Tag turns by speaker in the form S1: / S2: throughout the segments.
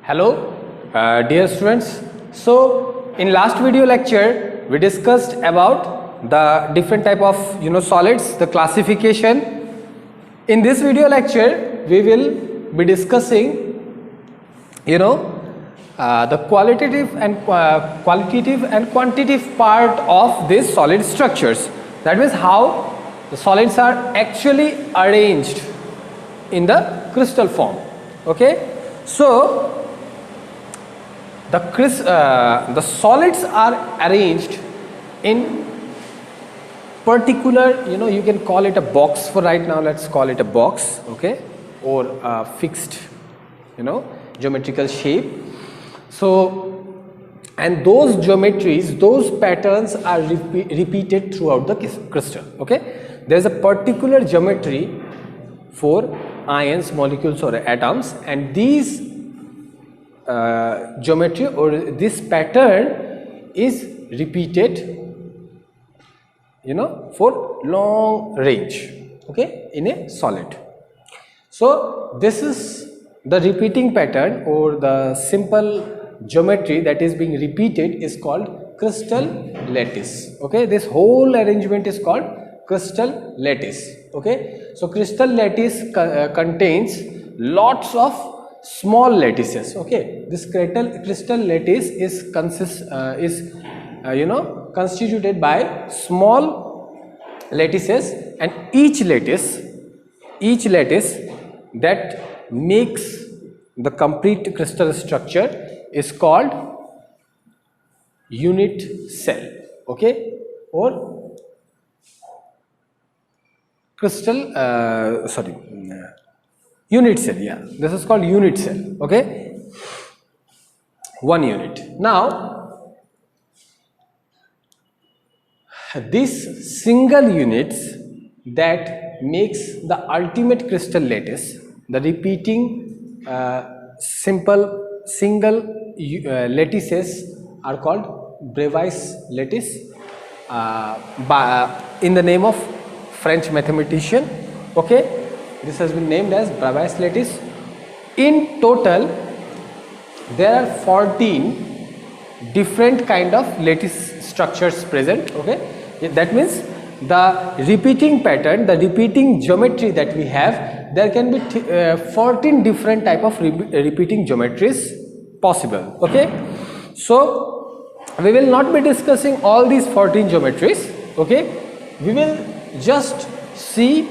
S1: Hello, dear students. So, in last video lecture, we discussed about the different type of solids, the classification. In this video lecture, we will be discussing the qualitative and quantitative part of these solid structures. That means how the solids are actually arranged in the crystal form. Okay, so the solids are arranged in particular, you can call it a box for right now. Let's call it a box, okay, or a fixed geometrical shape. So, and those geometries, those patterns are repeated throughout the crystal. Okay, there is a particular geometry for ions, molecules or atoms, and these geometry or this pattern is repeated for long range, okay, in a solid. So this is the repeating pattern or the simple geometry that is being repeated is called crystal lattice. Okay, this whole arrangement is called crystal lattice. Okay, so crystal lattice contains lots of small lattices. Okay, this crystal lattice is constituted by small lattices, and each lattice that makes the complete crystal structure is called unit cell. Okay, or unit cell. Yeah, this is called unit cell. Okay, one unit. Now these single units that makes the ultimate crystal lattice, the repeating single lattices are called Bravais lattice in the name of French mathematician. Okay, this has been named as Bravais lattice. In total, there are 14 different kind of lattice structures present. Okay, that means the repeating pattern, the repeating geometry that we have, there can be 14 different type of repeating geometries possible. Okay, so we will not be discussing all these 14 geometries. Okay, we will just see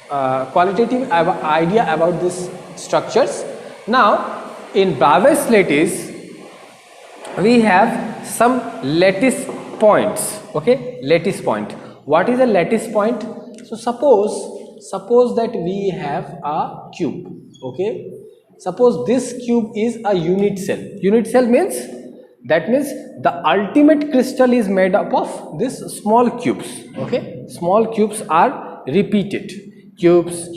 S1: qualitative idea about these structures. Now in Bravais lattice we have some lattice points. Okay, lattice point. What is a lattice point? So suppose that we have a cube. Okay, suppose this cube is a unit cell. Unit cell means the ultimate crystal is made up of these small cubes. Okay, small cubes are repeated, cubes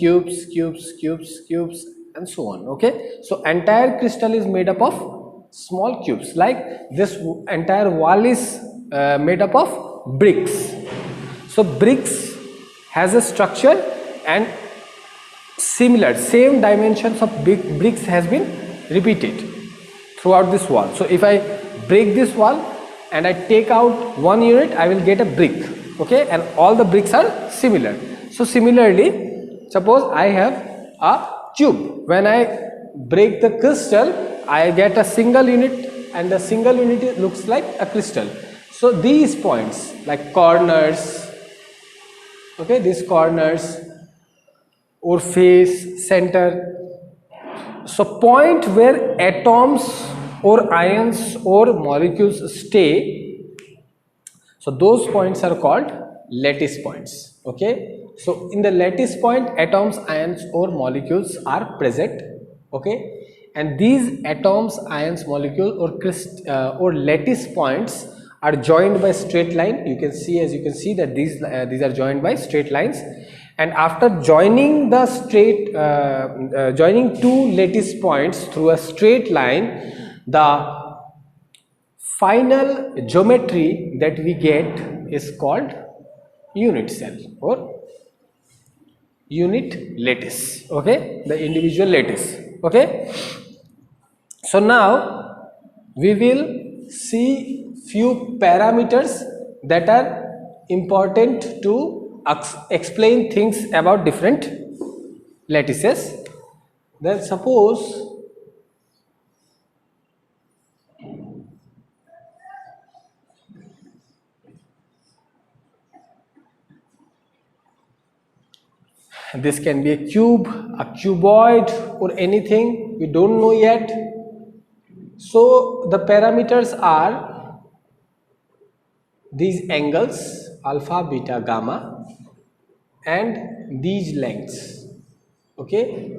S1: and so on. Okay, so entire crystal is made up of small cubes. Like this entire wall is made up of bricks. So bricks has a structure and same dimensions of bricks has been repeated throughout this wall. So if I break this wall and I take out one unit, I will get a brick. Okay, and all the bricks are similar. So similarly, suppose I have a tube. When I break the crystal, I get a single unit, and the single unit looks like a crystal. So these points like corners, okay, these corners or face, center, so point where atoms or ions or molecules stay, so those points are called lattice points. Okay, so in the lattice point, atoms, ions or molecules are present. Okay, and these atoms, ions, molecule or lattice points are joined by straight line. You can see, as you can see, that these are joined by straight lines, and after joining the joining two lattice points through a straight line, the final geometry that we get is called unit cell or unit lattice. Okay, the individual lattice. Okay, So now we will see few parameters that are important to explain things about different lattices. Then suppose this can be a cube, a cuboid, or anything we don't know yet. So the parameters are these angles alpha, beta, gamma, and these lengths. Okay,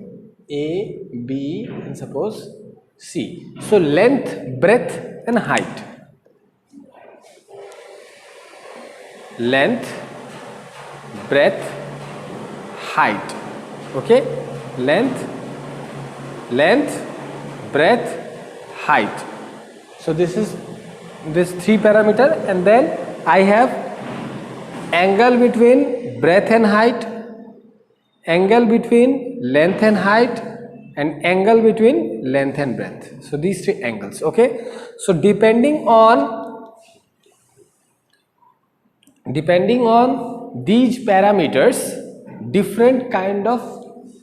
S1: A, B, and suppose C. So length, breadth, and height. Length, breadth, height. Okay, length, breadth, height. So this is this 3 parameter, and then I have angle between breadth and height, angle between length and height, and angle between length and breadth. So these 3 angles. Okay, so depending on these parameters, different kind of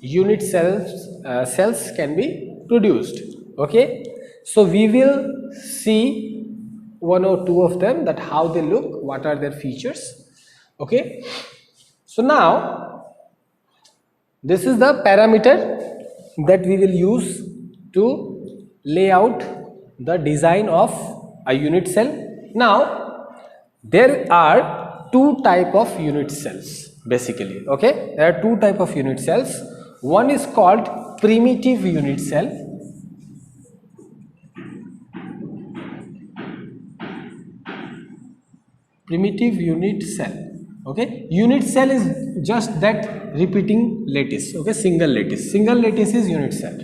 S1: unit cells can be produced. Okay, so we will see 1 or 2 of them, that how they look, what are their features. Okay, so now this is the parameter that we will use to lay out the design of a unit cell. Now there are 2 type of unit cells basically. Okay, there are 2 type of unit cells. One is called primitive unit cell. Primitive unit cell. Okay, unit cell is just that repeating lattice. Okay, single lattice is unit cell.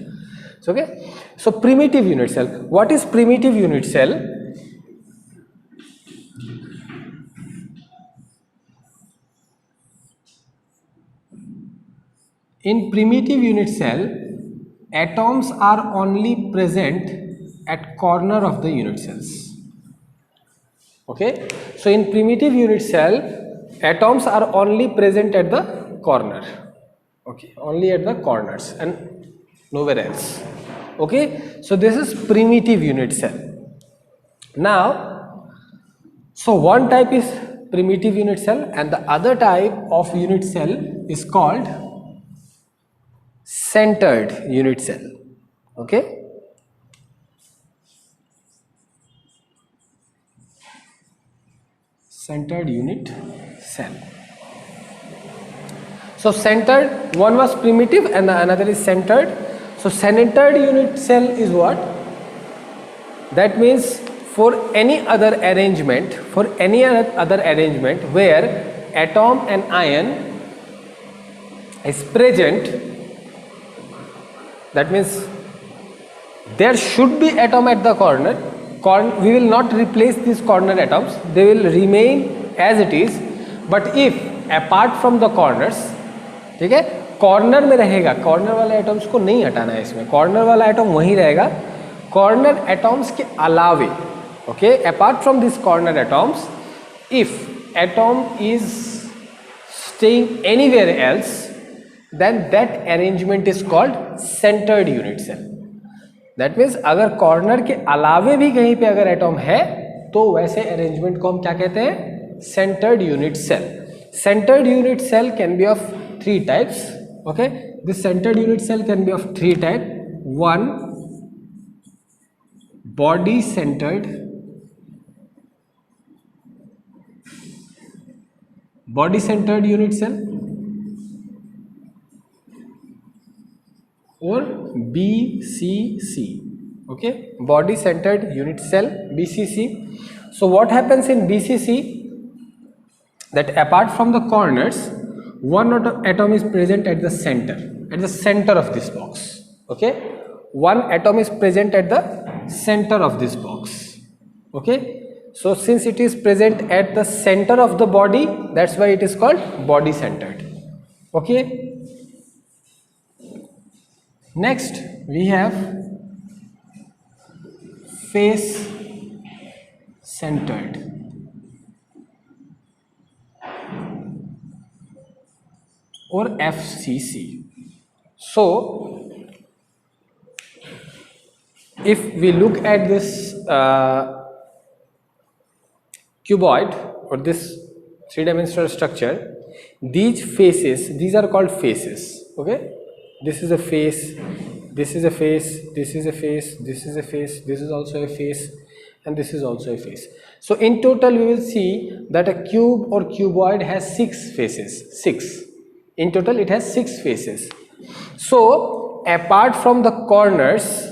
S1: So, okay, so primitive unit cell. What is primitive unit cell? In primitive unit cell, atoms are only present at corner of the unit cells. Okay, so in primitive unit cell, atoms are only present at the corner. Okay, only at the corners and nowhere else. Okay, so this is primitive unit cell. Now, so one type is primitive unit cell, and the other type of unit cell is called centered unit cell. Okay, centered unit cell. So centered, one was primitive and the another is centered. So centered unit cell is what? That means for any other arrangement, where atom and ion is present, that means there should be atom at the corner. We will not replace these corner atoms, they will remain as it is. But if apart from the corners, ठीक है, corner में रहेगा, corner वाले atoms को नहीं हटाना है इसमें, कॉर्नर वाला एटम वहीं रहेगा, कॉर्नर एटम्स के अलावे, okay, apart from this corner atoms, if atom is staying anywhere else, then that arrangement is called centered unit cell. That means अगर कॉर्नर के अलावे भी कहीं पे अगर एटम है तो वैसे अरेंजमेंट को हम क्या कहते हैं? Centred unit cell. Centered unit cell can be of 3 types. Okay, this centered unit cell can be of 3 types. One, body centered unit cell, or BCC. Okay, body centered unit cell, BCC. So what happens in BCC, that apart from the corners, one atom is present at the center of this box. Okay, one atom is present at the center of this box. Okay, so since it is present at the center of the body, that's why it is called body centered. Okay, next we have face centered. Or FCC. So if we look at this cuboid or this three-dimensional structure, these faces, these are called faces. Okay, this is a face, this is a face, this is a face, this is a face, this is also a face, and this is also a face. So in total we will see that a cube or cuboid has 6 faces. 6 in total, it has 6 faces. So apart from the corners,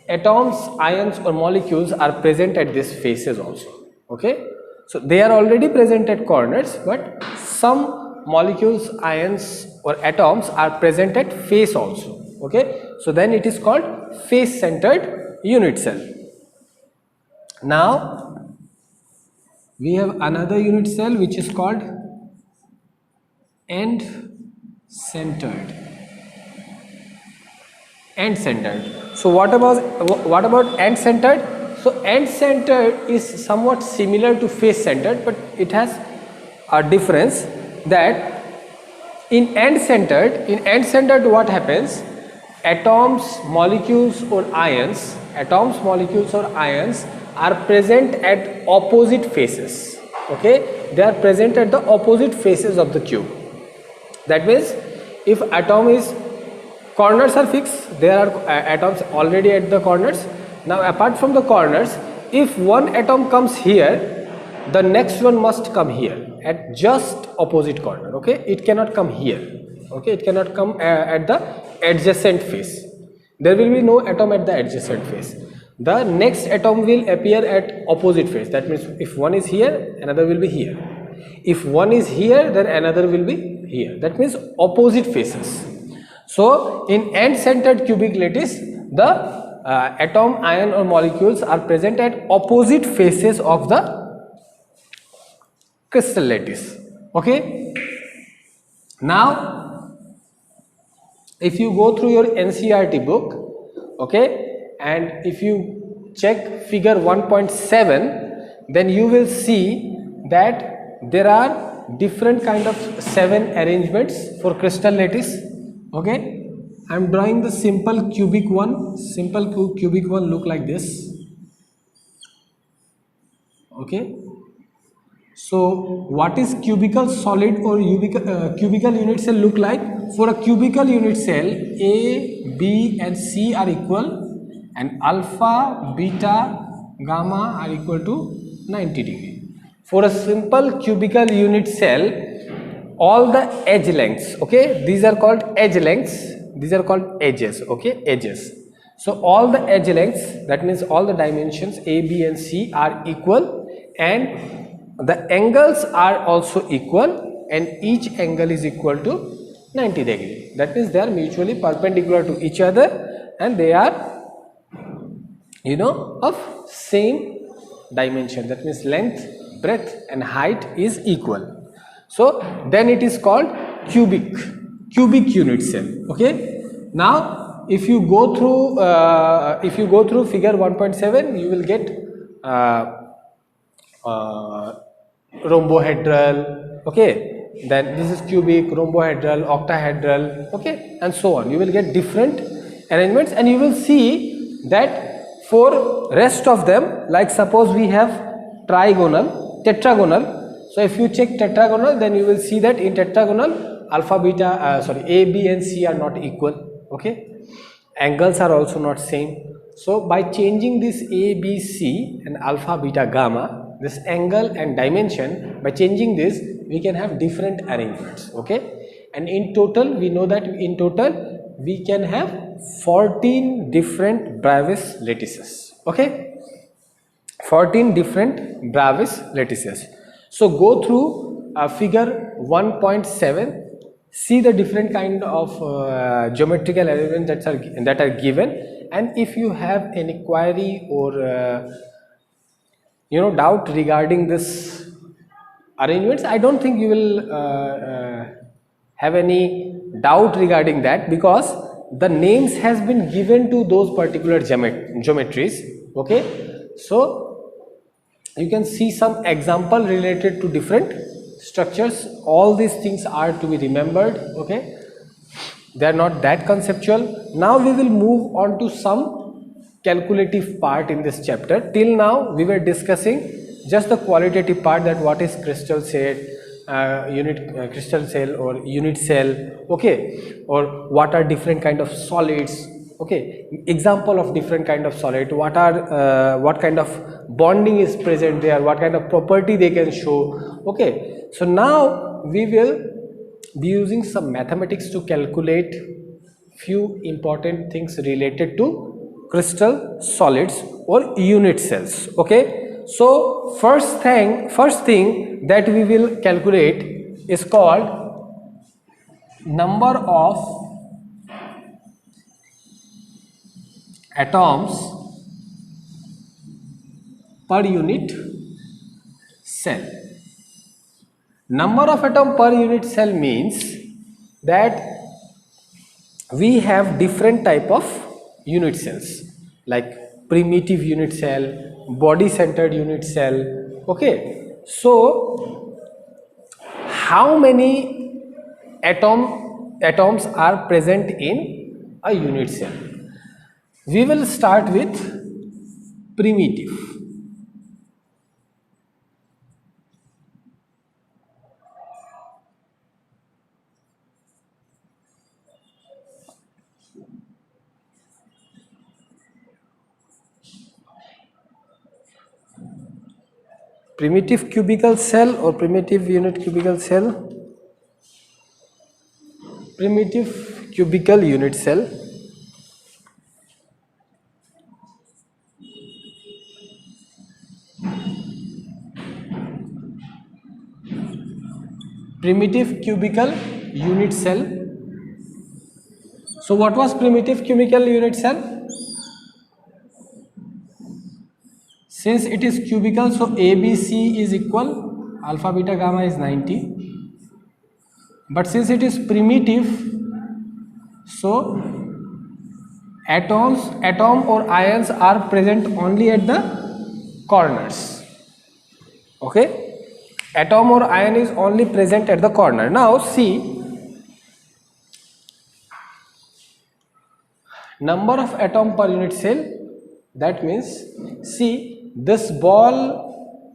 S1: atoms, ions or molecules are present at these faces also. Okay, so they are already present at corners, but some molecules, ions or atoms are present at face also. Okay, so then it is called face centered unit cell. Now we have another unit cell which is called end centered. End centered. So what about end centered? So end centered is somewhat similar to face centered, but it has a difference that in end centered what happens? Atoms, molecules or ions are present at opposite faces. Okay, they are present at the opposite faces of the cube. That means if atom is, corners are fixed, there are atoms already at the corners. Now apart from the corners, if one atom comes here, the next one must come here at just opposite corner. Okay, it cannot come here. Okay, it cannot come at the adjacent face. There will be no atom at the adjacent face. The next atom will appear at opposite face. That means if one is here, another will be here. If one is here, then another will be here. That means opposite faces. So in end centered cubic lattice, the atom, ion or molecules are present at opposite faces of the crystal lattice. Okay, now if you go through your NCERT book, okay, and if you check figure 1.7, then you will see that there are different kind of 7 arrangements for crystal lattice. Okay, I am drawing the simple cubic one. Simple cubic one look like this. Okay, so what is cubical solid or cubical unit cell look like? For a cubical unit cell, A, B and C are equal and alpha, beta, gamma are equal to 90 degree. For a simple cubical unit cell, all the edge lengths, okay, these are called edge lengths, these are called edges, okay, edges. So all the edge lengths, that means all the dimensions A, B and C are equal, and the angles are also equal, and each angle is equal to 90 degree. That means they are mutually perpendicular to each other and they are, you know, of same dimension. That means length, breadth and height is equal. So then it is called cubic unit cell. Okay, now if you go through figure 1.7, you will get rhombohedral, okay, then this is cubic, rhombohedral, octahedral, okay, and so on. You will get different arrangements, and you will see that for rest of them, like suppose we have trigonal, tetragonal. So if you check tetragonal, then you will see that in tetragonal alpha, beta, A, B and C are not equal. Okay, angles are also not same. So by changing this A, B, C and alpha, beta, gamma, this angle and dimension, by changing this we can have different arrangements. Okay, and in total we know that in total we can have 14 different Bravais lattices. Okay, 14 different Bravais lattices. So go through figure 1.7, see the different kind of geometrical arrangements that are given, and if you have any query or you know, doubt regarding this arrangements, I don't think you will have any doubt regarding that, because the names has been given to those particular geometries. Okay, So you can see some example related to different structures. All these things are to be remembered, okay? They are not that conceptual. Now we will move on to some calculative part in this chapter. Till now we were discussing just the qualitative part, that what is crystal cell, crystal cell or unit cell, okay, or what are different kind of solids, okay, example of different kind of solid, what are what kind of bonding is present there, what kind of property they can show, okay. So now we will be using some mathematics to calculate few important things related to crystal solids or unit cells, okay. So first thing that we will calculate is called number of atoms per unit cell. Number of atom per unit cell means that we have different type of unit cells, like primitive unit cell, body centered unit cell, okay. So how many atoms are present in a unit cell? We will start with primitive. Primitive cubical cell or primitive unit cubical cell? Primitive cubical unit cell. Primitive cubical unit cell. So what was primitive cubical unit cell? Since it is cubical, so ABC is equal, alpha, beta, gamma is 90. But since it is primitive, so atom or ions are present only at the corners, okay. Atom or ion is only present at the corner. Now see, number of atom per unit cell, that means, see this ball,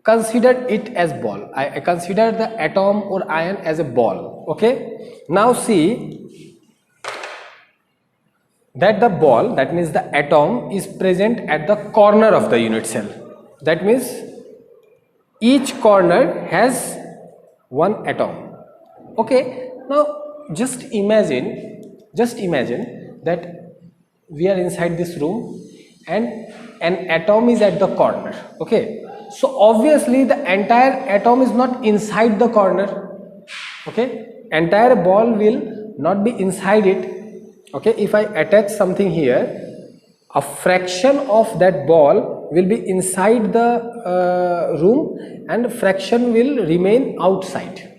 S1: consider it as ball. I consider the atom or ion as a ball, okay. Now see that the ball, that means the atom, is present at the corner of the unit cell. That means each corner has one atom, okay. Now just imagine that we are inside this room and an atom is at the corner, okay. So obviously the entire atom is not inside the corner, okay. Entire ball will not be inside it, okay. If I attach something here, a fraction of that ball will be inside the room and fraction will remain outside,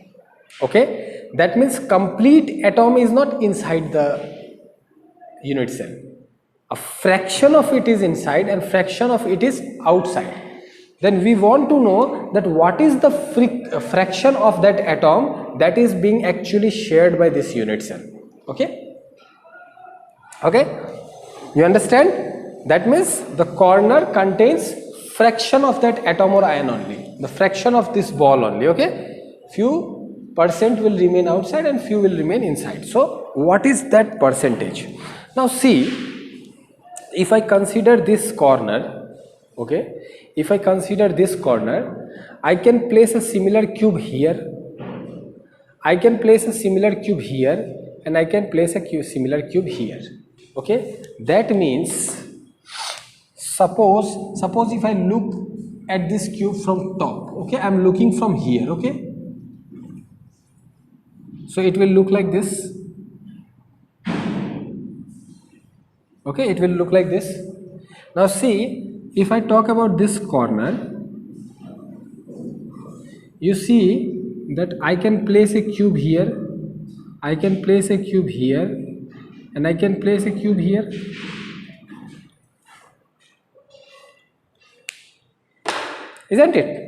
S1: okay. That means complete atom is not inside the unit cell. A fraction of it is inside and fraction of it is outside. Then we want to know that what is the fraction of that atom that is being actually shared by this unit cell, okay. You understand? That means the corner contains fraction of that atom or ion only, the fraction of this ball only, okay. Few percent will remain outside and few will remain inside. So what is that percentage? Now see, if I consider this corner, okay, if I consider this corner, I can place a similar cube here, I can place a similar cube here, and I can place a similar cube here, okay. That means suppose if I look at this cube from top, okay, I am looking from here, okay, so it will look like this, okay, it will look like this. Now see, if I talk about this corner, you see that I can place a cube here, I can place a cube here, and I can place a cube here, isn't it?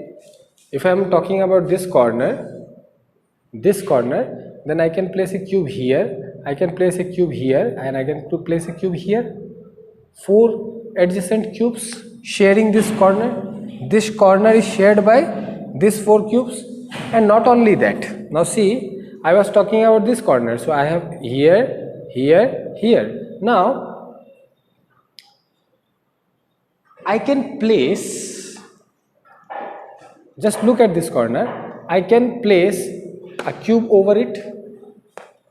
S1: If I am talking about this corner, then I can place a cube here, I can place a cube here, and I can place a cube here. 4 adjacent cubes sharing this corner. This corner is shared by these 4 cubes, and not only that. Now see, I was talking about this corner, so I have here, here, here. Now I can place, just look at this corner, I can place a cube over it.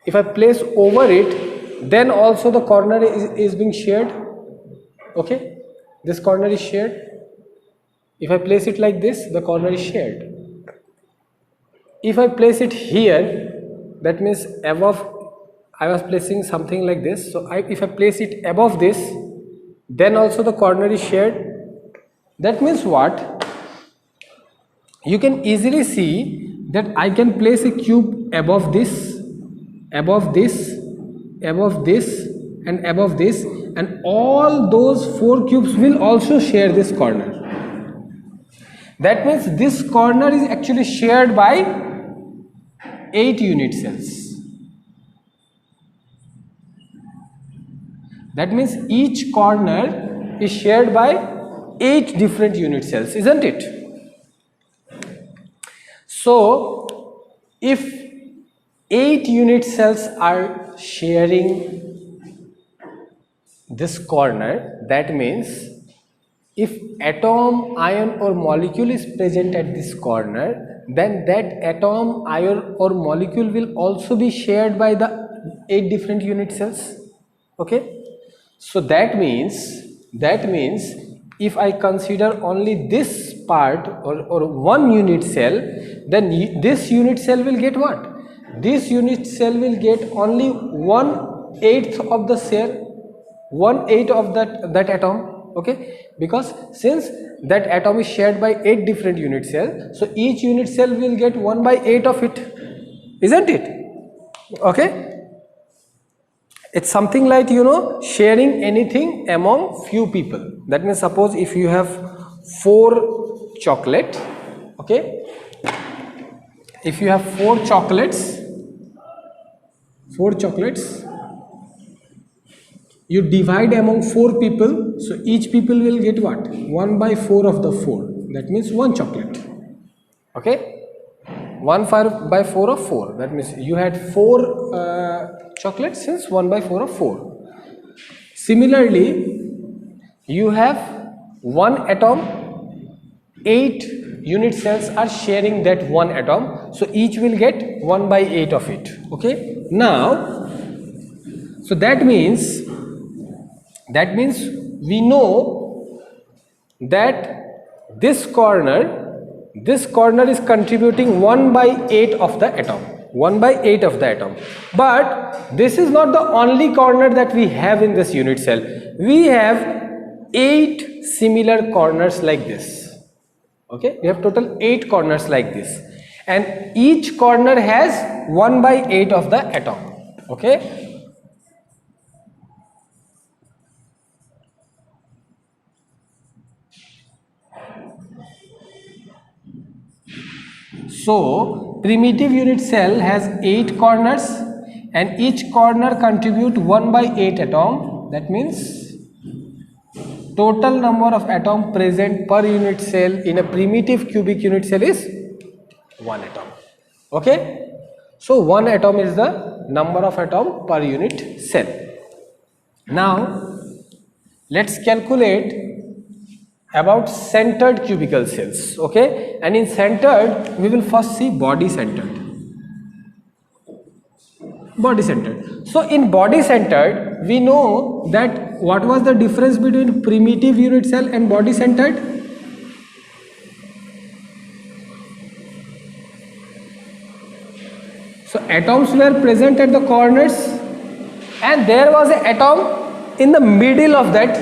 S1: If I place over it, then also the corner is being shared. Okay, this corner is shared. If I place it like this, the corner is shared. If I place it here, that means above, I was placing something like this, so if I place it above this, then also the corner is shared. That means what? You can easily see that I can place a cube above this, above this, above this, and above this, and all those 4 cubes will also share this corner. That means this corner is actually shared by 8 unit cells. That means each corner is shared by 8 different unit cells, isn't it? So if 8 unit cells are sharing this corner, that means if atom, ion or molecule is present at this corner, then that atom, ion or molecule will also be shared by the 8 different unit cells. Okay, so that means if I consider only this part or one unit cell, then this unit cell will get what? This unit cell will get only 1/8 of the share, 1/8 of that atom. Okay, because since that atom is shared by 8 different unit cells, so each unit cell will get 1/8 of it, isn't it? Okay, it's something like, you know, sharing anything among few people. That means suppose if you have 4 chocolate, okay, if you have 4 chocolates, you divide among 4 people, so each people will get what? 1/4 of the 4. That means 1 chocolate. Okay, 1/4 of 4. That means you had 4 chocolates, since 1/4 of 4. Similarly, you have 1 atom, 8 unit cells are sharing that 1 atom, so each will get 1/8 of it. Okay, now, so that means we know that this corner is contributing 1/8 of the atom, 1/8 of the atom. But this is not the only corner that we have in this unit cell. We have 8 similar corners like this. Okay, we have total 8 corners like this, and each corner has 1/8 of the atom. Okay, so primitive unit cell has 8 corners, and each corner contribute 1/8 atom. That means total number of atom present per unit cell in a primitive cubic unit cell is 1 atom. Okay, so 1 atom is the number of atom per unit cell. Now let's calculate about centered cubical cells. Okay, and in centered we will first see body centered. So in body centered, we know that what was the difference between primitive unit cell and body centered? So atoms were present at the corners, and there was an atom in the middle of that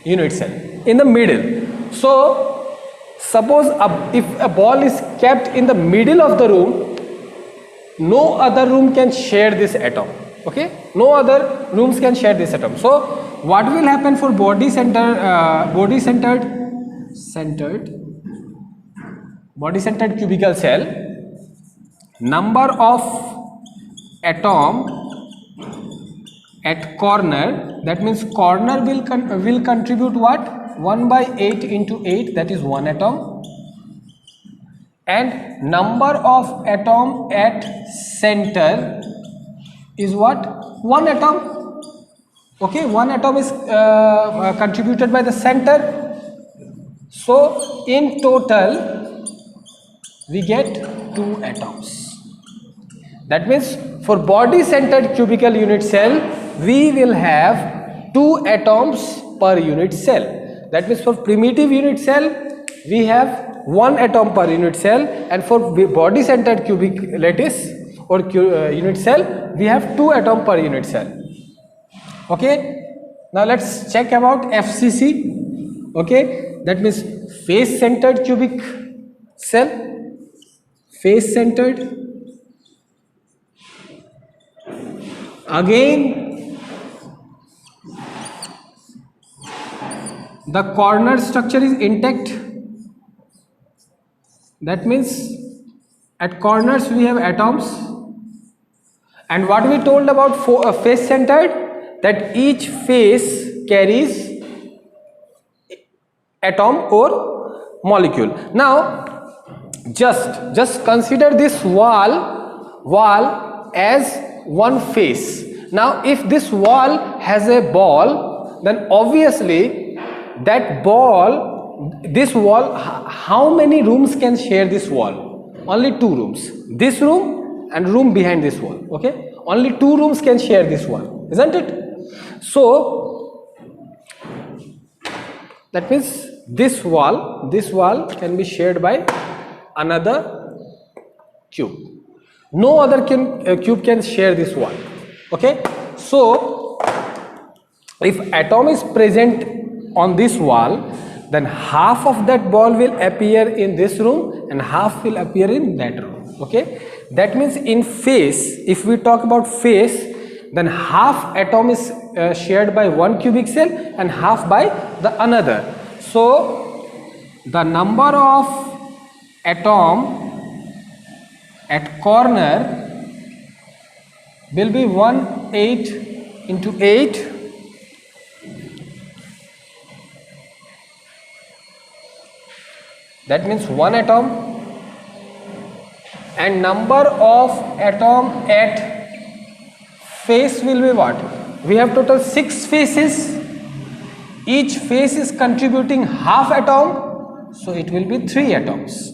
S1: unit cell, in the middle. So suppose if a ball is kept in the middle of the room, no other room can share this atom. Okay, no other rooms can share this atom. So what will happen for body centered body centered cubical cell, number of atom at corner, that means corner will contribute what? 1 by 8 into 8, that is 1 atom, and number of atom at center is what? 1 atom. Okay, 1 atom is contributed by the center. So in total we get 2 atoms. That means for body centered cubical unit cell we will have 2 atoms per unit cell. That means for primitive unit cell we have 1 atom per unit cell, and for body centered cubic lattice or unit cell we have 2 atom per unit cell. Okay, now let's check about FCC. Okay, that means face centered cubic cell, face centered. Again the corner structure is intact. That means at corners we have atoms. And what we told about face centered, that each face carries atom or molecule. Now just consider this wall as one face. Now if this wall has a ball, then obviously that ball, this wall, how many rooms can share this wall? Only 2 rooms, this room and room behind this wall. Okay, only 2 rooms can share this wall, isn't it? So that means this wall can be shared by another cube. No other cube can share this wall. Okay, so if atom is present on this wall, then half of that ball will appear in this room and half will appear in that room. Okay, that means in face, if we talk about face, then half atom is shared by one cubic cell and half by the another. So the number of atom at corner will be 8 into 8 that means 1 atom, and number of atom at face will be what? We have total 6 faces, each face is contributing half atom, so it will be 3 atoms.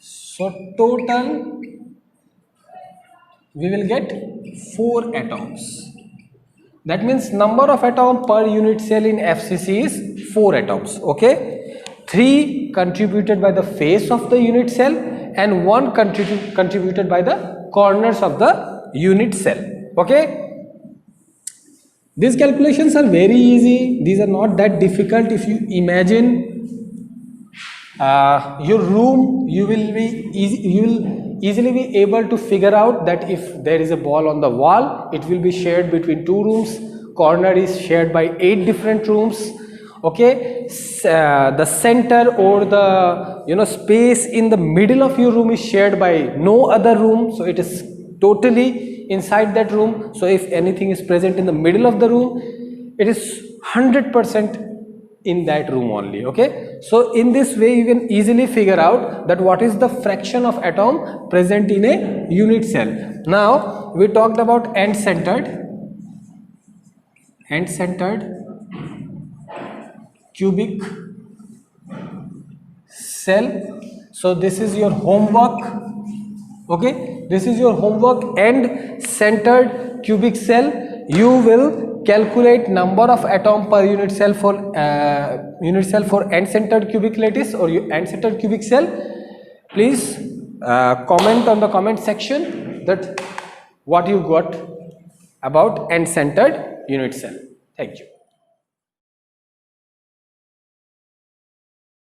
S1: So total we will get 4 atoms. That means number of atom per unit cell in FCC is 4 atoms. Okay, 3 contributed by the face of the unit cell and 1 contributed by the corners of the unit cell. Okay, these calculations are very easy, these are not that difficult. If you imagine your room, you will easily be able to figure out that if there is a ball on the wall, it will be shared between 2 rooms, corner is shared by 8 different rooms. Okay, the center or the space in the middle of your room is shared by no other room, so it is totally inside that room. So if anything is present in the middle of the room, it is 100% in that room only. Okay, so in this way you can easily figure out that what is the fraction of atom present in a unit cell. Now we talked about end-centered cubic cell. So this is your homework. Okay, this is your homework. End-centered cubic cell, you will calculate number of atom per unit cell for end-centered cubic lattice or end-centered cubic cell. Please comment on the comment section that what you got about end-centered unit cell. Thank you.